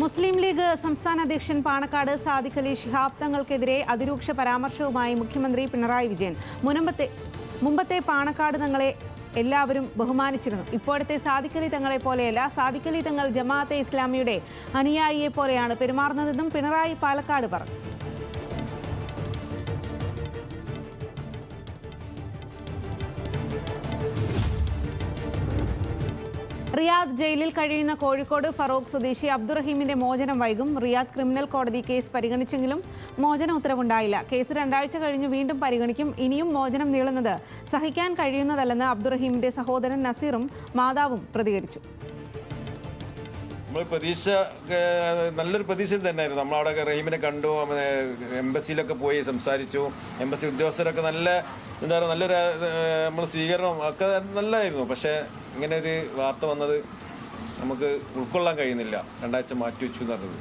മുസ്ലിം league സംസ്ഥാന അധ്യക്ഷൻ പാണക്കാട് സാദിഖ് അലി ശിഹാബ് തങ്ങൾക്കെതിരെ അതിരൂക്ഷ പരാമർശവുമായി മുഖ്യമന്ത്രി പിണറായി വിജയൻ. മുമ്പത്തെ പാണക്കാട് തങ്ങളെ എല്ലാവരും ബഹുമാനിച്ചിരുന്നു. ഇപ്പോഴത്തെ സാദിഖ് അലി തങ്ങളെ പോലെയല്ല. സാദിഖ് അലി തങ്ങൾ ജമാഅത്തെ ഇസ്ലാമിയുടെ അനുയായിയെ പോലെയാണ് പെരുമാറുന്നതെന്നും പിണറായി പാലക്കാട് പറഞ്ഞു. റിയാദ് ജയിലിൽ കഴിയുന്ന കോഴിക്കോട് ഫറോക്ക് സ്വദേശി അബ്ദുറഹീമിന്റെ മോചനം വൈകും. റിയാദ് ക്രിമിനൽ കോടതി കേസ് പരിഗണിച്ചെങ്കിലും മോചന ഉത്തരവുണ്ടായില്ല. കേസ് 2 ആഴ്ച കഴിഞ്ഞ് വീണ്ടും പരിഗണിക്കും. ഇനിയും മോചനം നീളുന്നത് സഹിക്കാൻ കഴിയുന്നതല്ലെന്ന് അബ്ദുറഹീമിന്റെ സഹോദരൻ നസീറും മാതാവും പ്രതികരിച്ചു. നല്ലൊരു പ്രതീക്ഷയിൽ തന്നെയായിരുന്നു. നമ്മളവിടെ റഹീമിനെ കണ്ടു, എംബസിയിലൊക്കെ പോയി സംസാരിച്ചു. എംബസി ഉദ്യോഗസ്ഥരൊക്കെ നല്ലൊരു നമ്മൾ സ്വീകരണം ഒക്കെ നല്ലതായിരുന്നു. പക്ഷേ ഇങ്ങനെ ഒരു വാർത്ത വന്നത് നമുക്ക് ഉൾക്കൊള്ളാൻ കഴിയുന്നില്ല. 2 ആഴ്ച മാറ്റി വെച്ചു എന്ന് പറഞ്ഞത്.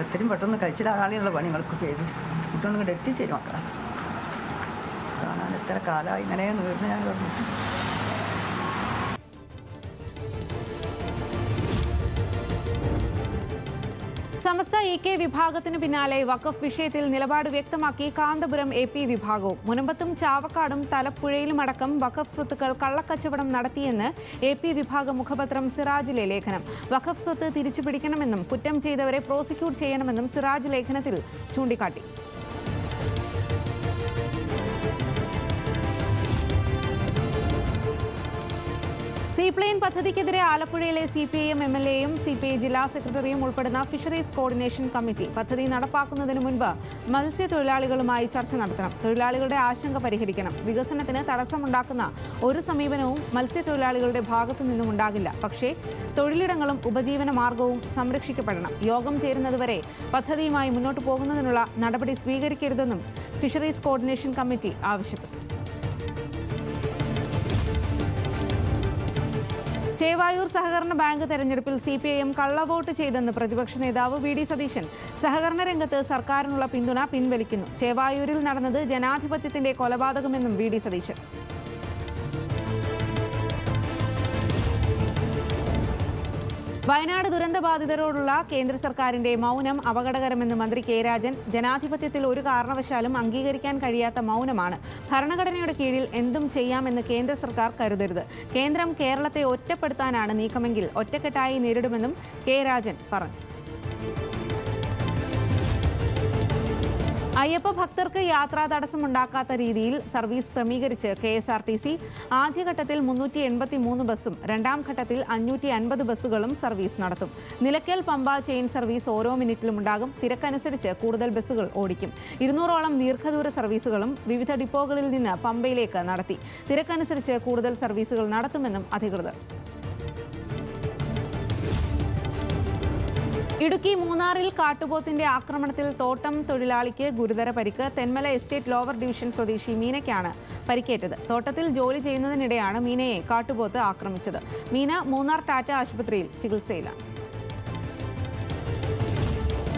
എത്രയും പെട്ടെന്ന് കഴിച്ചിലാകാനുള്ള പണികളൊക്കെ ചെയ്ത് കുട്ടൊന്നും കൂടെ എത്തിച്ചേരും മക്കളെ കാണാൻ. എത്ര കാലമായി ഇങ്ങനെ നീർന്ന് ഞാൻ പറഞ്ഞു. സമസ്ത EK വിഭാഗത്തിന് പിന്നാലെ വഖഫ് വിഷയത്തിൽ നിലപാട് വ്യക്തമാക്കി കാന്തപുരം AP വിഭാഗവും. മുനമ്പത്തും ചാവക്കാടും തലപ്പുഴയിലുമടക്കം വഖഫ് സ്വത്തുക്കൾ കള്ളക്കച്ചവടം നടത്തിയെന്ന് AP വിഭാഗം മുഖപത്രം സിറാജിലെ ലേഖനം. വഖഫ് സ്വത്ത് തിരിച്ചുപിടിക്കണമെന്നും കുറ്റം ചെയ്തവരെ പ്രോസിക്യൂട്ട് ചെയ്യണമെന്നും സിറാജ് ലേഖനത്തിൽ ചൂണ്ടിക്കാട്ടി. സീപ്ലെയിൻ പദ്ധതിക്കെതിരെ ആലപ്പുഴയിലെ CPIM MLAയും CPI ജില്ലാ സെക്രട്ടറിയും ഉൾപ്പെടുന്ന ഫിഷറീസ് കോർഡിനേഷൻ കമ്മിറ്റി പദ്ധതി നടപ്പാക്കുന്നതിന് മുൻപ് മത്സ്യത്തൊഴിലാളികളുമായി ചർച്ച നടത്തണം. തൊഴിലാളികളുടെ ആശങ്ക പരിഹരിക്കണം. വികസനത്തിന് തടസ്സമുണ്ടാക്കുന്ന ഒരു സമീപനവും മത്സ്യത്തൊഴിലാളികളുടെ ഭാഗത്തു നിന്നും ഉണ്ടാകില്ല. പക്ഷേ തൊഴിലിടങ്ങളും ഉപജീവന മാർഗവും സംരക്ഷിക്കപ്പെടണം. യോഗം ചേരുന്നതുവരെ പദ്ധതിയുമായി മുന്നോട്ടു പോകുന്നതിനുള്ള നടപടി സ്വീകരിക്കരുതെന്നും ഫിഷറീസ് കോർഡിനേഷൻ കമ്മിറ്റി ആവശ്യപ്പെട്ടു. ചേവായൂർ സഹകരണ ബാങ്ക് തെരഞ്ഞെടുപ്പിൽ CPIM കള്ളവോട്ട് ചെയ്തെന്ന് പ്രതിപക്ഷ നേതാവ് VD സതീശൻ. സഹകരണ രംഗത്ത് സർക്കാരിനുള്ള പിന്തുണ പിൻവലിക്കുന്നു. ചേവായൂരിൽ നടന്നത് ജനാധിപത്യത്തിന്റെ കൊലപാതകമെന്നും VD സതീശൻ. വയനാട് ദുരന്തബാധിതരോടുള്ള കേന്ദ്ര സർക്കാരിന്റെ മൗനം അപകടകരമെന്ന് മന്ത്രി K രാജൻ. ജനാധിപത്യത്തിൽ ഒരു കാരണവശാലും അംഗീകരിക്കാൻ കഴിയാത്ത മൗനമാണ്. ഭരണഘടനയുടെ കീഴിൽ എന്തും ചെയ്യാമെന്ന് കേന്ദ്ര സർക്കാർ കരുതരുത്. കേന്ദ്രം കേരളത്തെ ഒറ്റപ്പെടുത്താനാണ് നീക്കമെങ്കിൽ ഒറ്റക്കെട്ടായി നേരിടുമെന്നും K രാജൻ പറഞ്ഞു. അയ്യപ്പ ഭക്തർക്ക് യാത്രാ തടസ്സമുണ്ടാക്കാത്ത രീതിയിൽ സർവീസ് ക്രമീകരിച്ച് KSRTC. ആദ്യഘട്ടത്തിൽ 383 ബസ്സും 2ാം ഘട്ടത്തിൽ 550 ബസ്സുകളും സർവീസ് നടത്തും. നിലയ്ക്കൽ പമ്പ ചെയിൻ സർവീസ് ഓരോ മിനിറ്റിലും ഉണ്ടാകും. തിരക്കനുസരിച്ച് കൂടുതൽ ബസ്സുകൾ ഓടിക്കും. 200ഓളം ദീർഘദൂര സർവീസുകളും വിവിധ ഡിപ്പോകളിൽ നിന്ന് പമ്പയിലേക്ക് നടത്തി. തിരക്കനുസരിച്ച് കൂടുതൽ സർവീസുകൾ നടത്തുമെന്നും അധികൃതർ. ഇടുക്കി മൂന്നാറിൽ കാട്ടുപോത്തിന്റെ ആക്രമണത്തിൽ തോട്ടം തൊഴിലാളിക്ക് ഗുരുതര പരിക്ക്. തെന്മല എസ്റ്റേറ്റ് ലോവർ ഡിവിഷൻ സ്വദേശി മീനയ്ക്കാണ് പരിക്കേറ്റത്. തോട്ടത്തിൽ ജോലി ചെയ്യുന്നതിനിടെയാണ് മീനയെ കാട്ടുപോത്ത് ആക്രമിച്ചത്. മീന മൂന്നാർ ടാറ്റ ആശുപത്രിയിൽ ചികിത്സയിലാണ്.